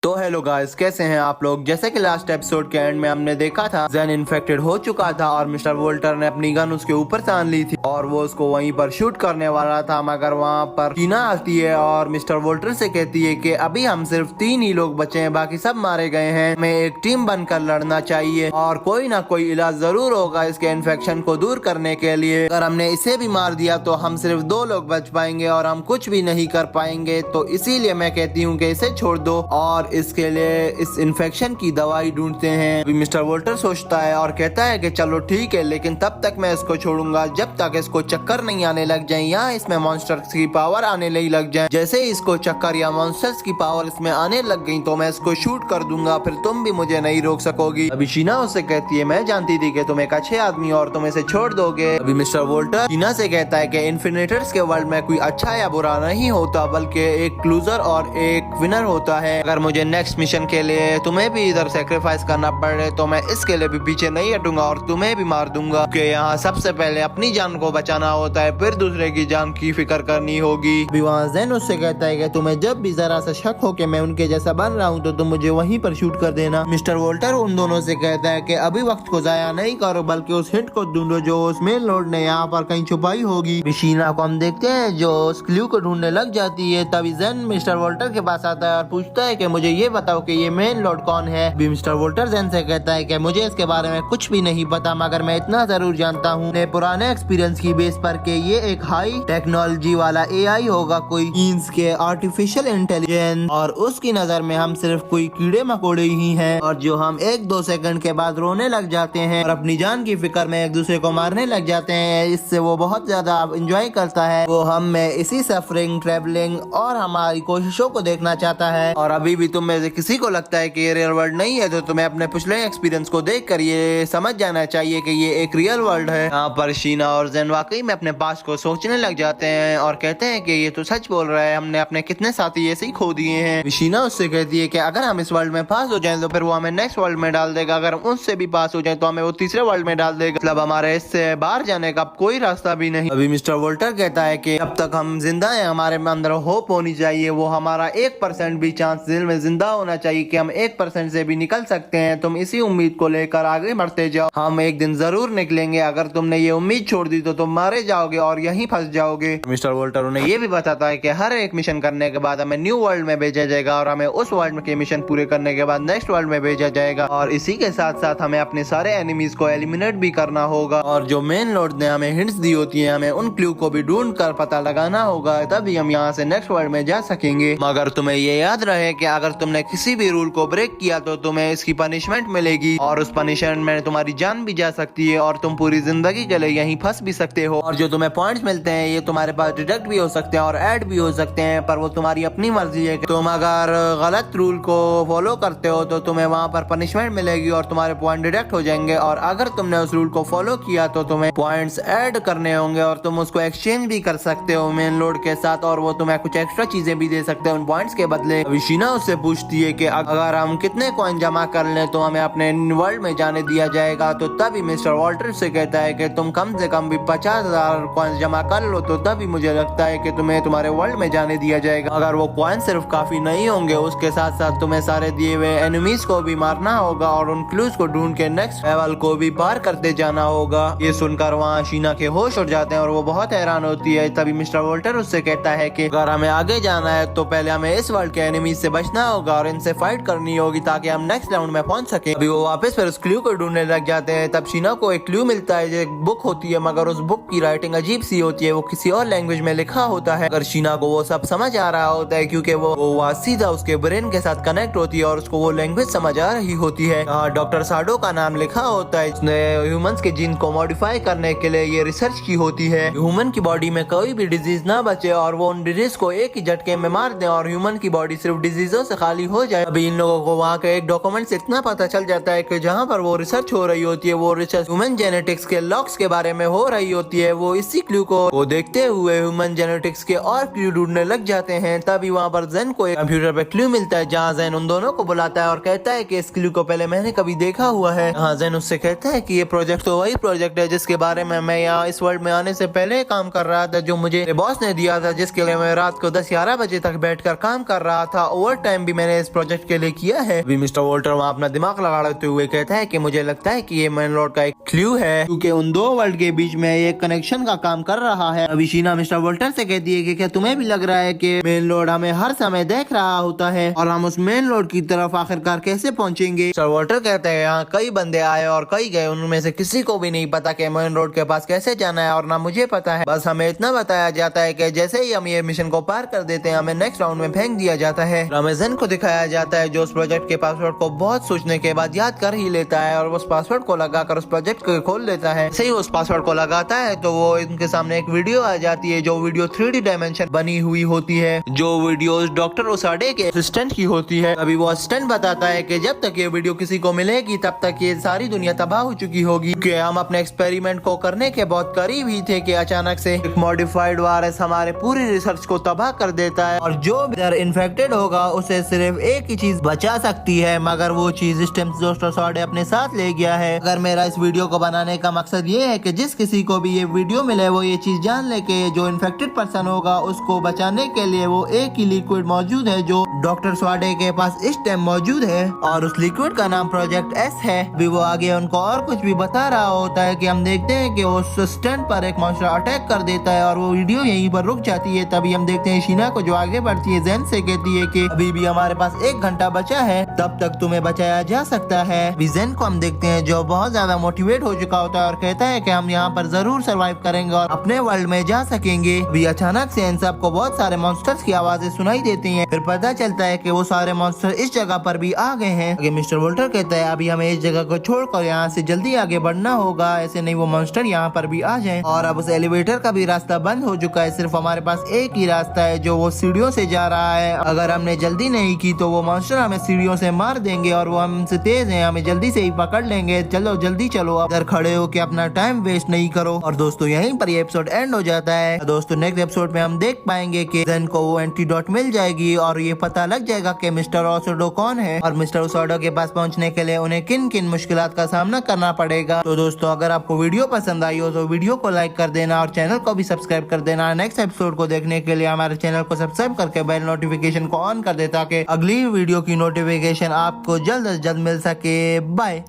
तो hello guys, कैसे हैं आप लोग। जैसे कि लास्ट एपिसोड के एंड में हमने देखा था जेन इन्फेक्टेड हो चुका था और मिस्टर वोल्टर ने अपनी गन उसके ऊपर तान ली थी और वो उसको वहीं पर शूट करने वाला था, मगर वहाँ पर टीना आती है और मिस्टर वोल्टर से कहती है कि अभी हम सिर्फ 3 ही लोग बचे हैं, बाकी सब मारे गए हैं, हमें एक टीम बनकर लड़ना चाहिए और कोई ना कोई इलाज जरूर होगा इसके इन्फेक्शन को दूर करने के लिए। अगर हमने इसे भी मार दिया तो हम सिर्फ 2 लोग बच पाएंगे और हम कुछ भी नहीं कर पाएंगे, तो इसीलिए मैं कहती हूँ कि इसे छोड़ दो और इसके लिए इस इन्फेक्शन की दवाई ढूंढते हैं। अभी मिस्टर वोल्टर सोचता है और कहता है कि चलो ठीक है, लेकिन तब तक मैं इसको छोड़ूंगा जब तक इसको चक्कर नहीं आने लग जाए या इसमें मॉन्स्टर्स की पावर आने नहीं लग जाए। जैसे ही इसको चक्कर या मॉन्स्टर्स की पावर इसमें आने लग गई तो मैं इसको शूट कर दूंगा, फिर तुम भी मुझे नहीं रोक सकोगी। अभी शीना उससे कहती है मैं जानती थी कि तुम एक अच्छे आदमी और तुम इसे छोड़ दोगे। अभी मिस्टर वोल्टर शीना से कहता है कि इन्फिनेटर्स के वर्ल्ड में कोई अच्छा या बुरा नहीं होता, बल्कि एक लूजर और एक विनर होता है। अगर मुझे नेक्स्ट मिशन के लिए तुम्हें भी इधर सेक्रीफाइस करना पड़े तो मैं इसके लिए भी पीछे नहीं हटूंगा और तुम्हें भी मार दूंगा, क्योंकि यहाँ सबसे पहले अपनी जान को बचाना होता है, फिर दूसरे की जान की फिक्र करनी होगी। अभी वहाँ ज़ेन उससे कहता है कि तुम्हें जब भी जरा सा शक हो कि मैं उनके जैसा बन रहा हूँ तो तुम मुझे वहीं पर शूट कर देना। मिस्टर वोल्टर उन दोनों से कहता है कि अभी वक्त को जाया नहीं करो, बल्कि उस हिंट को ढूंढो जो उस मेन लॉर्ड ने यहाँ पर कहीं छुपाई होगी। शीना को हम देखते हैं जो उस क्लू को ढूंढने लग जाती है। तभी ज़ेन मिस्टर वोल्टर के पास आता है और पूछता है कि मुझे ये बताओ कि ये मेन लॉर्ड कौन है। भी मिस्टर वोल्टर ज़ेन से कहता है कि मुझे इसके बारे में कुछ भी नहीं पता, मगर मैं इतना जरूर जानता हूँ अपने पुराने एक्सपीरियंस की बेस पर कि ये एक हाई टेक्नोलॉजी वाला एआई होगा, कोई मींस के आर्टिफिशियल इंटेलिजेंस, और उसकी नजर में हम सिर्फ कोई कीड़े मकोड़े ही हैं और जो हम 1-2 सेकंड के बाद रोने लग जाते हैं और अपनी जान की फिक्र में एक दूसरे को मारने लग जाते हैं। इससे वो बहुत ज्यादा एंजॉय करता है, वो हम में इसी सफरिंग, ट्रेवलिंग और हमारी कोशिशों को देखना चाहता है। और अभी भी तुम में से किसी को लगता है कि ये रियल वर्ल्ड नहीं है तो तुम्हें अपने पिछले एक्सपीरियंस को देख कर ये समझ जाना चाहिए कि ये एक रियल वर्ल्ड है। यहाँ पर शीना और ज़ेन वाकई में अपने पास्ट को सोचने लग जाते हैं और कहते हैं कि ये तो सच बोल रहा है, हमने अपने कितने साथी ऐसे ही खो दिए हैं। शीना उससे कहती है कि अगर हम इस वर्ल्ड में पास हो जाएं तो फिर वो हमें नेक्स्ट वर्ल्ड में डाल देगा, अगर हम उससे भी पास हो जाए तो हमें वो तीसरे वर्ल्ड में डाल देगा, मतलब हमारे इससे बाहर जाने का कोई रास्ता भी नहीं। अभी मिस्टर वोल्टर कहता है कि अब तक हम जिंदा हैं, हमारे अंदर होप होनी चाहिए, वो हमारा 1% भी चांस दिल में जिंदा होना चाहिए कि हम 1% से भी निकल सकते हैं। तुम इसी उम्मीद को लेकर आगे बढ़ते जाओ, हम एक दिन जरूर निकलेंगे। अगर तुमने ये उम्मीद छोड़ दी तो तुम मारे जाओगे और यहीं फंस जाओगे। मिस्टर वोल्टर उन्हें ये भी बताता है कि हर एक मिशन करने के बाद हमें न्यू वर्ल्ड में भेजा जाएगा और हमें उस वर्ल्ड के मिशन पूरे करने के बाद नेक्स्ट वर्ल्ड में भेजा जाएगा, और इसी के साथ साथ हमें अपने सारे एनिमीज को एलिमिनेट भी करना होगा, और जो मेन लॉर्ड ने हमें हिंट्स दी होती है हमें उन क्लू को भी ढूंढ कर पता लगाना होगा, तभी हम यहाँ से नेक्स्ट वर्ल्ड में जा सकेंगे। मगर तुम्हें ये याद रहे कि अगर तुमने किसी भी रूल को ब्रेक किया तो तुम्हें इसकी पनिशमेंट मिलेगी, और उस पनिशमेंट में तुम्हारी जान भी जा सकती है और तुम पूरी जिंदगी के लिए यहीं फंस भी सकते हो। और जो तुम्हें पॉइंट्स मिलते हैं ये तुम्हारे पास डिडक्ट भी हो सकते हैं और ऐड भी हो सकते हैं, पर वो तुम्हारी अपनी मर्जी है। तुम अगर गलत रूल को फॉलो करते हो तो तुम्हें वहाँ पर पनिशमेंट मिलेगी और तुम्हारे पॉइंट डिडक्ट हो जाएंगे, और अगर तुमने उस रूल को फॉलो किया तो तुम्हें पॉइंट्स ऐड करने होंगे और तुम उसको एक्सचेंज भी कर सकते हो मेन लॉर्ड के साथ, और वो तुम्हें कुछ एक्स्ट्रा चीजें भी दे सकते हैं उन पॉइंट्स के बदले। अभी शीना उससे पूछती है कि अगर हम कितने कॉइन जमा कर लें तो हमें अपने वर्ल्ड में जाने दिया जाएगा, तो तभी मिस्टर वॉल्टर से कहता है कि तुम कम से कम भी 50,000 कॉइन जमा कर लो तो तभी मुझे लगता है कि तुम्हें तुम्हारे वर्ल्ड में जाने दिया जाएगा। अगर वो कॉइन सिर्फ काफी नहीं होंगे, उसके साथ साथ तुम्हें सारे दिए हुए एनिमीज को भी मारना होगा और उन क्लूज को ढूंढ के नेक्स्ट लेवल को भी पार करते जाना होगा। ये सुनकर वहाँ शीना के होश उड़ जाते हैं और वो बहुत हैरान होती है। तभी मिस्टर वोल्टर उससे कहता है कि अगर हमें आगे जाना है तो पहले हमें इस वर्ल्ड के एनिमीज से बचना होगा और इनसे फाइट करनी होगी ताकि हम नेक्स्ट राउंड में पहुंच सके। अभी वो वापस फिर उस क्लू को ढूंढने लग जाते हैं। तब शीना को एक क्लू मिलता है जो एक बुक होती है, मगर उस बुक की राइटिंग अजीब सी होती है, वो किसी और लैंग्वेज में लिखा होता है। अगर शीना को वो सब समझ आ रहा होता है क्योंकि वो सीधा उसके ब्रेन के साथ कनेक्ट होती है और उसको वो लैंग्वेज समझ आ रही होती है। डॉक्टर साडो का नाम लिखा होता है, इसने ह्यूमंस के जीन को मॉडिफाई करने के लिए ये रिसर्च की होती है, ह्यूमन की बॉडी में कोई भी डिजीज ना बचे और वो उन डिजीज को एक ही झटके में मार दे और ह्यूमन की बॉडी सिर्फ डिजीजों से खाली हो जाए। अभी इन लोगों को वहाँ के एक डॉक्यूमेंट से इतना पता चल जाता है कि जहाँ पर वो रिसर्च हो रही होती है वो रिसर्च ह्यूमन जेनेटिक्स के लॉक्स के बारे में हो रही होती है। वो इसी क्लू को देखते हुए ह्यूमन जेनेटिक्स के और क्लू ढूंढने लग जाते हैं। तभी वहाँ पर ज़ेन को एक कंप्यूटर पे क्लू मिलता है जहाँ ज़ेन उन दोनों को बुलाता है और कहता है कि इस क्लू को पहले मैंने कभी देखा हुआ है। हाँ, ज़ेन उससे कहता है कि ये प्रोजेक्ट तो वही प्रोजेक्ट है जिसके बारे में मैं यहाँ इस वर्ल्ड में आने से पहले काम कर रहा था, जो मुझे बॉस ने दिया था, जिसके लिए मैं रात को 10-11 बजे तक बैठकर काम कर रहा था, ओवर टाइम भी भी मैंने इस प्रोजेक्ट के लिए किया है। अभी मिस्टर वोल्टर वहाँ अपना दिमाग लगाते हुए कहता है कि मुझे लगता है कि ये मेन लॉर्ड का एक क्लू है, क्योंकि उन दो वर्ल्ड के बीच में एक कनेक्शन का काम कर रहा है। अभी शीना मिस्टर वोल्टर से कहती है कि क्या तुम्हें भी लग रहा है कि मेन लॉर्ड हमें हर समय देख रहा होता है और हम उस मेन लॉर्ड की तरफ आखिरकार कैसे पहुंचेंगे। मिस्टर वोल्टर कहते हैं यहाँ कई बंदे आए और कई गए, उनमें से किसी को भी नहीं पता कि मेन लॉर्ड के पास कैसे जाना है और ना मुझे पता है। बस हमें इतना बताया जाता है कि जैसे ही हम ये मिशन को पार कर देते हैं हमें नेक्स्ट राउंड में फेंक दिया जाता है। रमेजन को दिखाया जाता है जो उस प्रोजेक्ट के पासवर्ड को बहुत सोचने के बाद याद कर ही लेता है और उस पासवर्ड को लगाकर उस प्रोजेक्ट को खोल लेता है। सही उस पासवर्ड को लगाता है तो वो इनके सामने एक वीडियो आ जाती है, जो वीडियो 3D डायमेंशन बनी हुई होती है, जो वीडियो डॉक्टर ओसाडे के असिस्टेंट की होती है। अभी वो असिस्टेंट बताता है कि जब तक ये वीडियो किसी को मिलेगी तब तक ये सारी दुनिया तबाह हो चुकी होगी, कि हम अपने एक्सपेरिमेंट को करने के बहुत करीब ही थे कि अचानक से एक मॉडिफाइड वायरस हमारे पूरी रिसर्च को तबाह कर देता है और जो इन्फेक्टेड होगा उसे सिर्फ एक ही चीज बचा सकती है, मगर वो चीज इस टाइम डॉक्टर ओसाडे अपने साथ ले गया है। अगर मेरा इस वीडियो को बनाने का मकसद ये है कि जिस किसी को भी ये वीडियो मिले वो ये चीज जान ले कि जो इन्फेक्टेड पर्सन होगा उसको बचाने के लिए वो एक ही लिक्विड मौजूद है जो डॉक्टर ओसाडे के पास इस टाइम मौजूद है और उस लिक्विड का नाम प्रोजेक्ट एस है। भी वो आगे उनको और कुछ भी बता रहा होता है कि हम देखते हैं कि उस स्टैंड पर एक मॉन्स्टर अटैक कर देता है और वो वीडियो यहीं पर रुक जाती है। तभी हम देखते हैं शीना को जो आगे बढ़ती है जैन से कहती है कि अभी भी हमारे पास 1 घंटा बचा है, तब तक तुम्हें बचाया जा सकता है। जैन को हम देखते हैं जो बहुत ज्यादा मोटिवेट हो चुका होता है और कहता है कि हम यहाँ पर जरूर सर्वाइव करेंगे और अपने वर्ल्ड में जा सकेंगे। अभी अचानक से इन सबको बहुत सारे मॉन्स्टर्स की आवाजें सुनाई देती हैं। फिर पता चलता है कि वो सारे मॉन्स्टर इस जगह पर भी आ गए हैं। आगे मिस्टर वोल्टर कहता है अभी हमें इस जगह को छोड़कर यहाँ से जल्दी आगे बढ़ना होगा, ऐसे नहीं वो मॉन्स्टर यहाँ पर भी आ जाए। और अब उस एलिवेटर का भी रास्ता बंद हो चुका है, सिर्फ हमारे पास एक ही रास्ता है जो वो सीढ़ियों से जा रहा है। अगर हमने जल्दी नहीं की तो वो मॉन्स्टर हमें सीढ़ियों से मार देंगे और वो हमसे तेज है, हमें जल्दी से ही पकड़ लेंगे। चलो जल्दी चलो, अगर खड़े हो के अपना टाइम वेस्ट नहीं करो। और दोस्तों यहीं पर ये एपिसोड एंड हो जाता है। दोस्तों नेक्स्ट एपिसोड में हम देख पाएंगे कि जेन को वो एंटीडोट मिल जाएगी और ये पता लग जाएगा कि मिस्टर ओसाडे कौन है और मिस्टर ओसाडे के पास पहुंचने के लिए उन्हें किन किन मुश्किलात का सामना करना पड़ेगा। तो दोस्तों अगर आपको वीडियो पसंद आई हो तो वीडियो को लाइक कर देना और चैनल को भी सब्सक्राइब कर देना। नेक्स्ट एपिसोड को देखने के लिए हमारे चैनल को सब्सक्राइब करके बेल नोटिफिकेशन को ऑन कर दे ताकि अगली वीडियो की नोटिफिकेशन आपको जल्द से जल्द मिल सके। बाय।